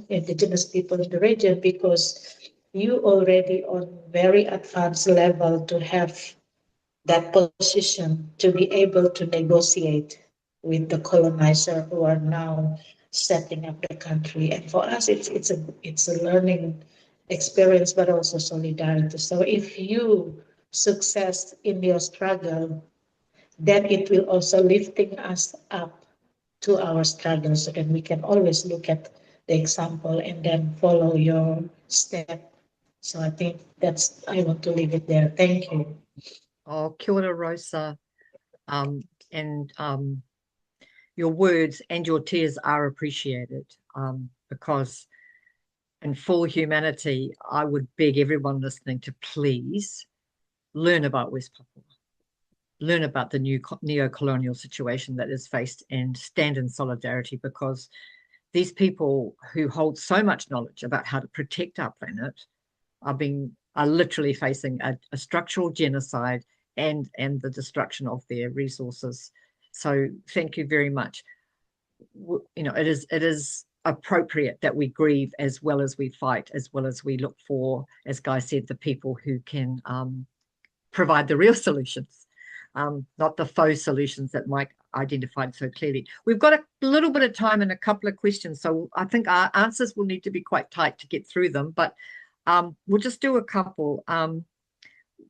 indigenous people in the region, because you already on very advanced level to have that position to be able to negotiate with the colonizer who are now setting up the country. And for us, it's a learning experience, but also solidarity. So if you success in your struggle, then it will also lifting us up to our struggle, so that we can always look at the example and then follow your step. So I think I want to leave it there. Thank you. Oh, kia ora, Rosa. And your words and your tears are appreciated, because in full humanity, I would beg everyone listening to please learn about West Papua, learn about the new neo-colonial situation that is faced, and stand in solidarity, because these people who hold so much knowledge about how to protect our planet are literally facing a structural genocide and the destruction of their resources. So thank you very much. It is appropriate that we grieve as well as we fight, as well as we look for, as Guy said, the people who can provide the real solutions, not the faux solutions that Mike identified so clearly. We've got a little bit of time and a couple of questions, so I think our answers will need to be quite tight to get through them, but we'll just do a couple.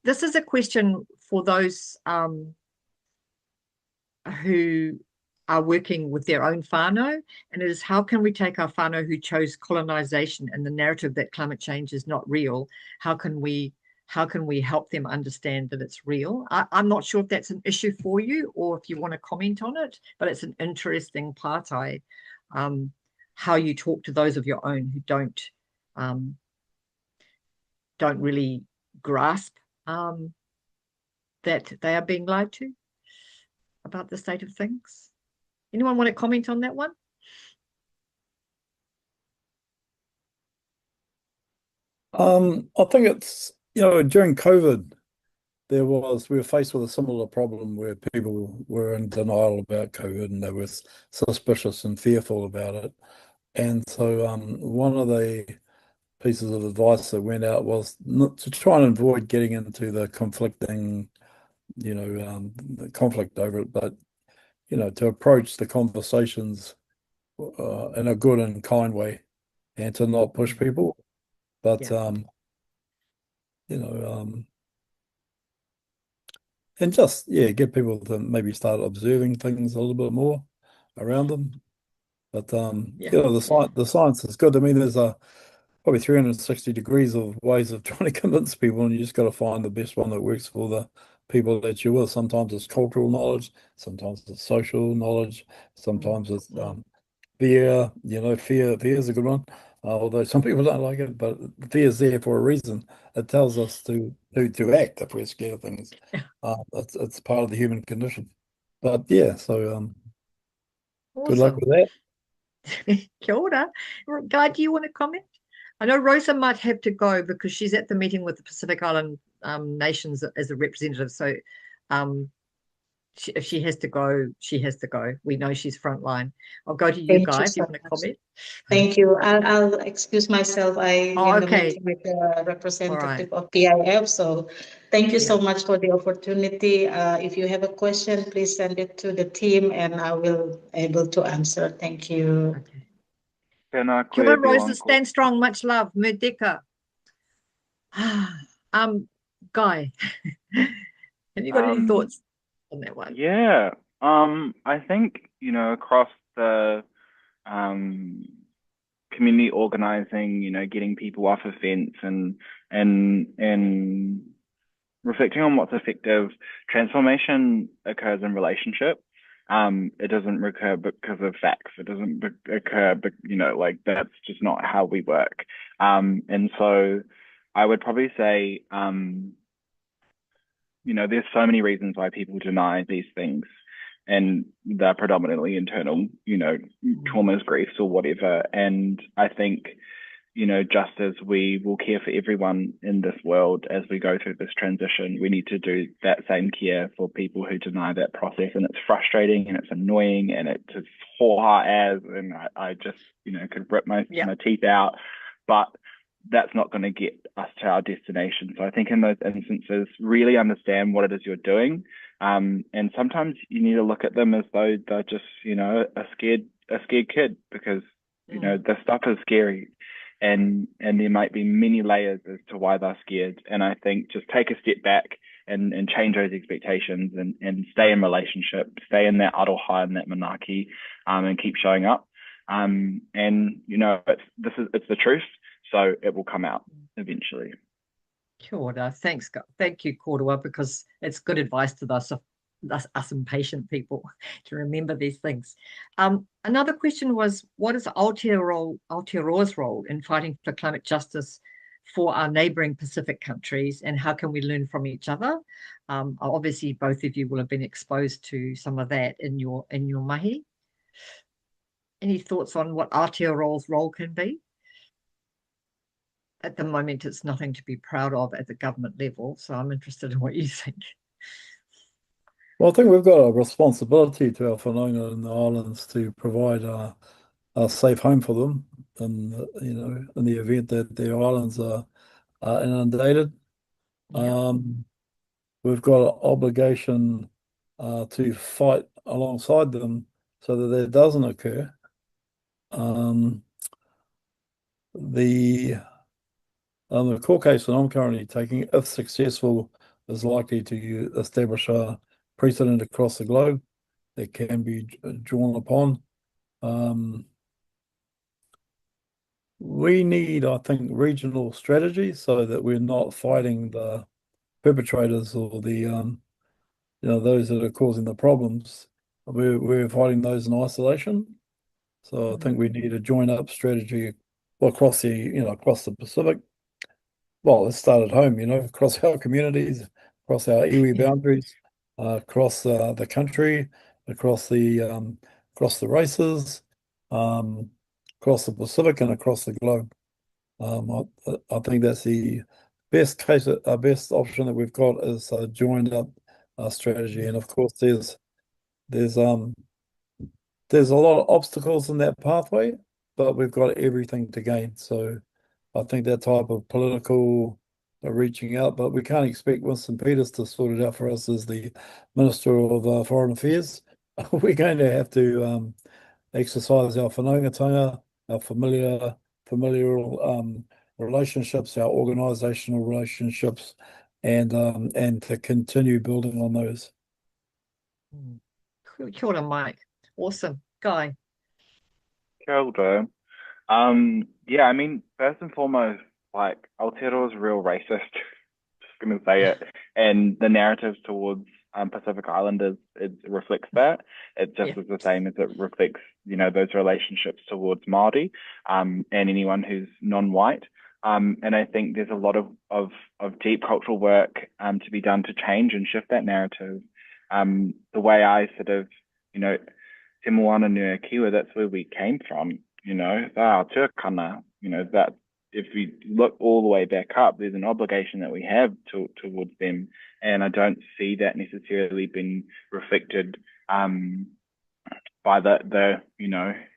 This is a question for those who are working with their own whānau, and it is, how can we take our whānau who chose colonisation and the narrative that climate change is not real? How can we help them understand that it's real? I'm not sure if that's an issue for you or if you want to comment on it, but it's an interesting part, how you talk to those of your own who don't really grasp that they are being lied to about the state of things. Anyone want to comment on that one? I think it's, during COVID, we were faced with a similar problem where people were in denial about COVID and they were suspicious and fearful about it. And so one of the pieces of advice that went out was not to try and avoid getting into the conflicting, the conflict over it, but, to approach the conversations in a good and kind way and to not push people. But, and just, get people to maybe start observing things a little bit more around them. But, the science is good. I mean, there's probably 360 degrees of ways of trying to convince people, and you just got to find the best one that works for the people that you're with. Sometimes it's cultural knowledge, sometimes it's social knowledge, sometimes it's fear. Fear is a good one. Although some people don't like it, but fear is there for a reason. It tells us to act if we're scared of things. It's part of the human condition. But so good luck with that. Kia ora. Guy, do you want to comment? I know Rosa might have to go because she's at the meeting with the Pacific Island nations as a representative. So if she has to go, she has to go. We know she's frontline. I'll go to you, Guy, if you want to comment. Thank you. I'll excuse myself. I'm in the meeting with the representative of PIF. So thank you so much for the opportunity. If you have a question, please send it to the team and I will able to answer. Thank you. Okay. Kia ora, Rosa, stand strong, much love. Merdeka. Guy, have you got any thoughts on that one? Yeah. I think, across the community organizing, getting people off a fence and reflecting on what's effective, transformation occurs in relationship. It doesn't occur because of facts. It doesn't occur, that's just not how we work. And so I would probably say, there's so many reasons why people deny these things. they're predominantly internal, traumas, griefs, or whatever. And I think, just as we will care for everyone in this world as we go through this transition, we need to do that same care for people who deny that process. And it's frustrating and it's annoying and it's as and I just, could rip my teeth out, but that's not going to get us to our destination. So I think in those instances, really understand what it is you're doing. And sometimes you need to look at them as though they're just, a scared kid, because, this stuff is scary. And there might be many layers as to why they're scared. And I think just take a step back and change those expectations and stay in relationship, stay in that aroha and that manaki, and keep showing up. And it's the truth, so it will come out eventually. Kia ora. Thanks, thank you, Kōrero, because it's good advice to us impatient people to remember these things. Another question was, what is Aotearoa's role in fighting for climate justice for our neighbouring Pacific countries, and how can we learn from each other? Obviously, both of you will have been exposed to some of that in your mahi. Any thoughts on what Aotearoa's role can be? At the moment, it's nothing to be proud of at the government level, so I'm interested in what you think. Well, I think we've got a responsibility to our whanaunga in the islands to provide a safe home for them, and in the event that their islands are inundated. We've got an obligation to fight alongside them so that doesn't occur. The court case that I'm currently taking, if successful, is likely to establish a precedent across the globe that can be drawn upon. We need, I think, regional strategy so that we're not fighting the perpetrators or the those that are causing the problems. We're fighting those in isolation. So I think we need a joined up strategy across the Pacific. Well, let's start at home, across our communities, across our iwi boundaries, across the country, across the races, across the Pacific and across the globe. I think that's the best option that we've got, is a joined up strategy. And of course, there's a lot of obstacles in that pathway, but we've got everything to gain. So I think that type of political reaching out, but we can't expect Winston Peters to sort it out for us as the Minister of Foreign Affairs. We're going to have to exercise our whanaungatanga, our familial relationships, our organisational relationships, and to continue building on those. Kia ora, Mike. Awesome. Guy. Kia ora. I mean, first and foremost, like, Aotearoa is real racist. Just gonna say it. And the narratives towards Pacific Islanders, it reflects that. It just is the same as it reflects, those relationships towards Māori, and anyone who's non-white. And I think there's a lot of deep cultural work to be done to change and shift that narrative. The way I sort of, Te moana nui kiwa, that's where we came from, our tūkana, that if we look all the way back up, there's an obligation that we have towards them. And I don't see that necessarily being reflected by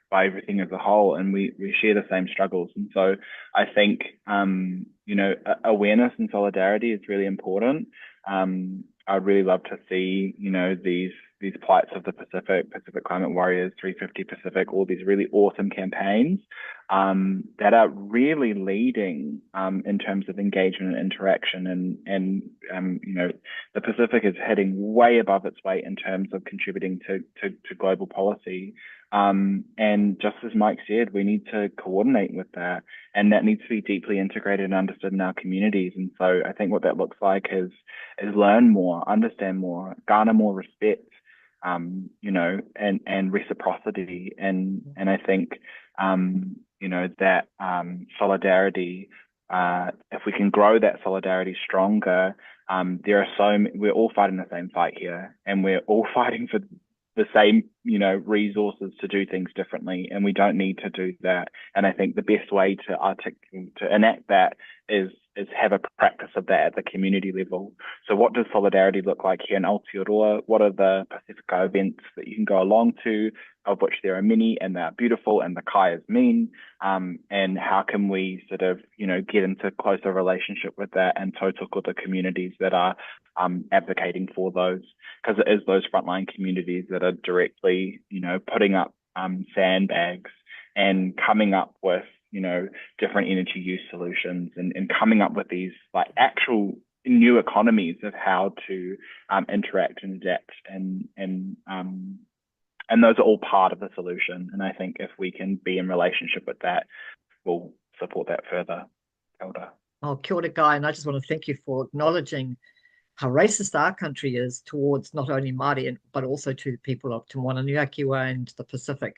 by everything as a whole. And we share the same struggles. And so I think, awareness and solidarity is really important. I'd really love to see, these plights of the Pacific Climate Warriors, 350 Pacific, all these really awesome campaigns that are really leading in terms of engagement and interaction. And the Pacific is heading way above its weight in terms of contributing to global policy. And just as Mike said, we need to coordinate with that, and that needs to be deeply integrated and understood in our communities. And so I think what that looks like is learn more, understand more, garner more respect, and reciprocity. And I think, that solidarity, if we can grow that solidarity stronger, we're all fighting the same fight here, and we're all fighting for the same, resources to do things differently, and we don't need to do that. And I think the best way to enact that is have a practice of that at the community level. So what does solidarity look like here in Aotearoa? What are the Pacifica events that you can go along to, of which there are many, and they're beautiful, and the kai is mean, and how can we sort of, get into closer relationship with that and tautoko the communities that are advocating for those, because it is those frontline communities that are directly, putting up sandbags and coming up with, different energy use solutions, and coming up with these like actual new economies of how to interact and adapt, and those are all part of the solution. And I think if we can be in relationship with that, we'll support that further. Elder. Oh, kia ora, Guy, and I just want to thank you for acknowledging how racist our country is towards not only Māori, but also to the people of Te Moana Nuakiwa and the Pacific.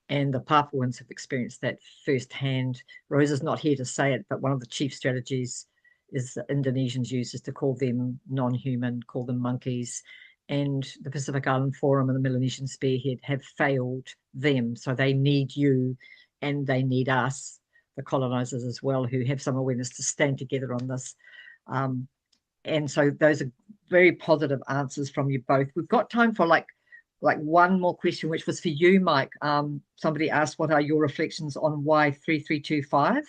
And the Papuans have experienced that firsthand. Rosa's not here to say it, but one of the chief strategies is the Indonesians use is to call them non-human, call them monkeys. And the Pacific Island Forum and the Melanesian Spearhead have failed them. So they need you, and they need us, the colonisers as well, who have some awareness to stand together on this. And so those are very positive answers from you both. We've got time for like one more question, which was for you, Mike. Somebody asked, what are your reflections on why 3325?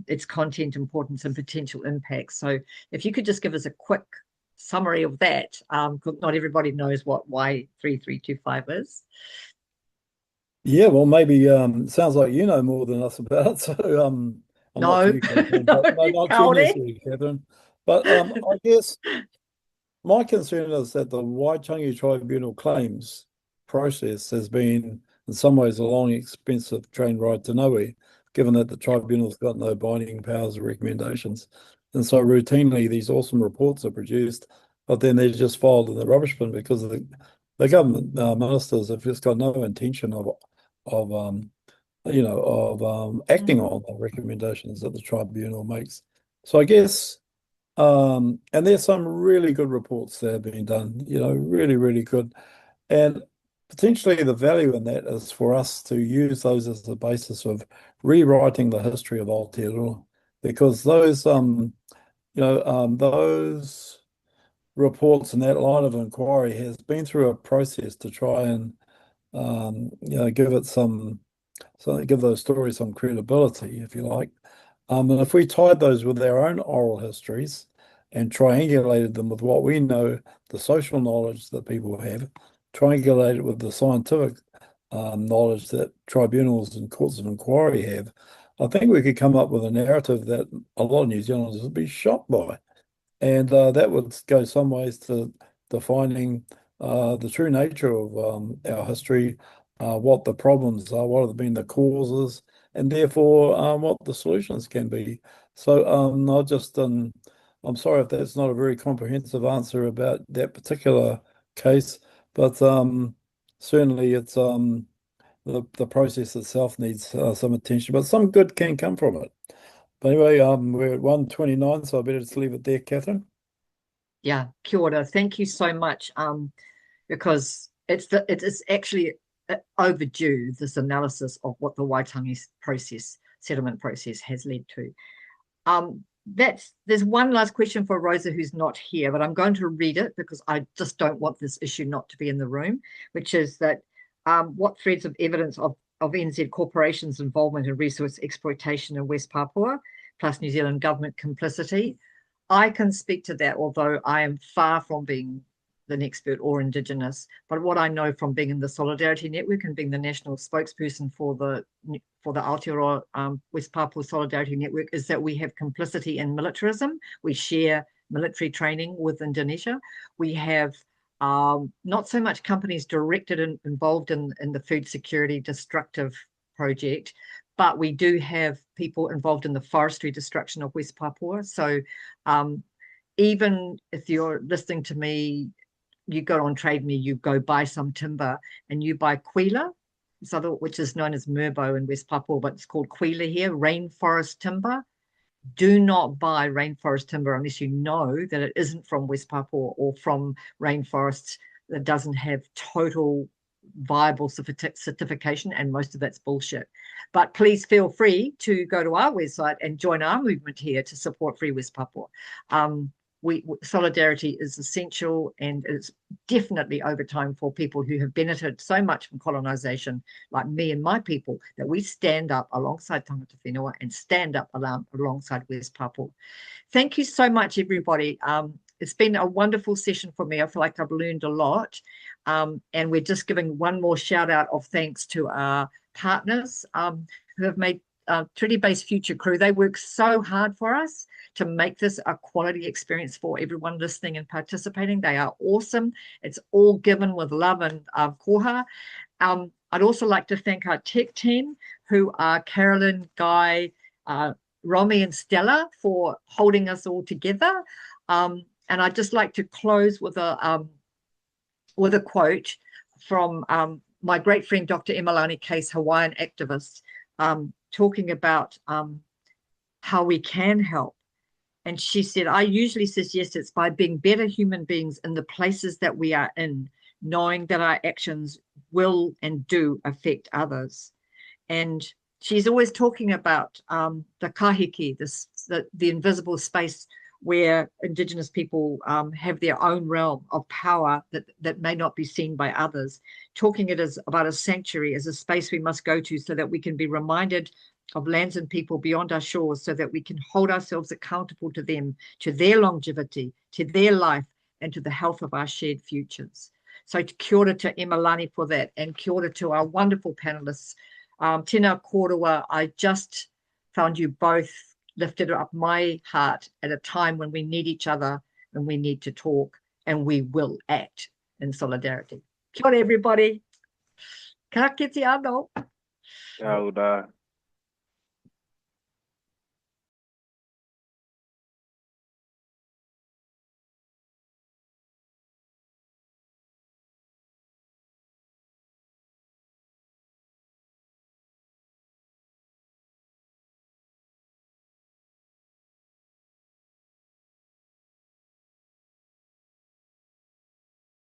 Its content, importance, and potential impacts. So if you could just give us a quick summary of that, because not everybody knows what why 3325 is. Yeah, well, maybe sounds like you know more than us about it. So I'm No, not too concerned, but not too necessarily, Catherine. But I guess my concern is that the Waitangi Tribunal claims process has been, in some ways, a long, expensive train ride to nowhere, given that the tribunal's got no binding powers or recommendations. And so routinely these awesome reports are produced, but then they're just filed in the rubbish bin because of the government ministers have just got no intention of acting on the recommendations that the tribunal makes. So I guess and there's some really good reports that have been done, really, really good. And potentially the value in that is for us to use those as the basis of rewriting the history of Aotearoa, because those reports and that line of inquiry has been through a process to try and give those stories some credibility, if you like. And if we tied those with our own oral histories and triangulated them with what we know, the social knowledge that people have, triangulated with the scientific knowledge that tribunals and courts of inquiry have, I think we could come up with a narrative that a lot of New Zealanders would be shocked by. And that would go some ways to defining the true nature of our history, what the problems are, what have been the causes, and therefore what the solutions can be. So I'm sorry if that's not a very comprehensive answer about that particular case, but certainly it's the process itself needs some attention, but some good can come from it. But anyway, we're at 1:29, so I better just leave it there, Catherine. Yeah, kia ora. Thank you so much. Because it's actually overdue, this analysis of what the Waitangi settlement process has led to. There's one last question for Rosa, who's not here, but I'm going to read it because I just don't want this issue not to be in the room, which is that what threads of evidence of NZ corporations' involvement in resource exploitation in West Papua, plus New Zealand government complicity. I can speak to that, although I am far from being an expert or Indigenous, but what I know from being in the Solidarity Network and being the national spokesperson for the Aotearoa West Papua Solidarity Network is that we have complicity in militarism. We share military training with Indonesia. We have not so much companies directed and involved in the food security destructive project, but we do have people involved in the forestry destruction of West Papua. So even if you're listening to me, you go on Trade Me, you go buy some timber and you buy kwila, which is known as merbo in West Papua, but it's called kwila here, rainforest timber. Do not buy rainforest timber unless you know that it isn't from West Papua or from rainforests that doesn't have total viable certification, and most of that's bullshit. But please feel free to go to our website and join our movement here to support Free West Papua. Solidarity is essential, and it's definitely over time for people who have benefited so much from colonisation, like me and my people, that we stand up alongside tangata whenua and stand up alongside West Papua. Thank you so much, everybody. It's been a wonderful session for me. I feel like I've learned a lot. And we're just giving one more shout out of thanks to our partners who have made Treaty-Based Future Crew. They work so hard for us to make this a quality experience for everyone listening and participating. They are awesome. It's all given with love and koha. I'd also like to thank our tech team, who are Carolyn, Guy, Romy and Stella, for holding us all together. And I'd just like to close with a quote from my great friend, Dr. Emalani Case, Hawaiian activist, talking about how we can help. And she said, I usually suggest it's by being better human beings in the places that we are in, knowing that our actions will and do affect others. And she's always talking about the kahiki, the invisible space where Indigenous people have their own realm of power that may not be seen by others, talking it as about a sanctuary, as a space we must go to so that we can be reminded of lands and people beyond our shores, so that we can hold ourselves accountable to them, to their longevity, to their life, and to the health of our shared futures. So kia ora to Emalani for that, and kia ora to our wonderful panelists. Tēnā kōrero, I just found you both lifted up my heart at a time when we need each other and we need to talk, and we will act in solidarity. Kia ora, everybody. Ka kite anō. Kia ora.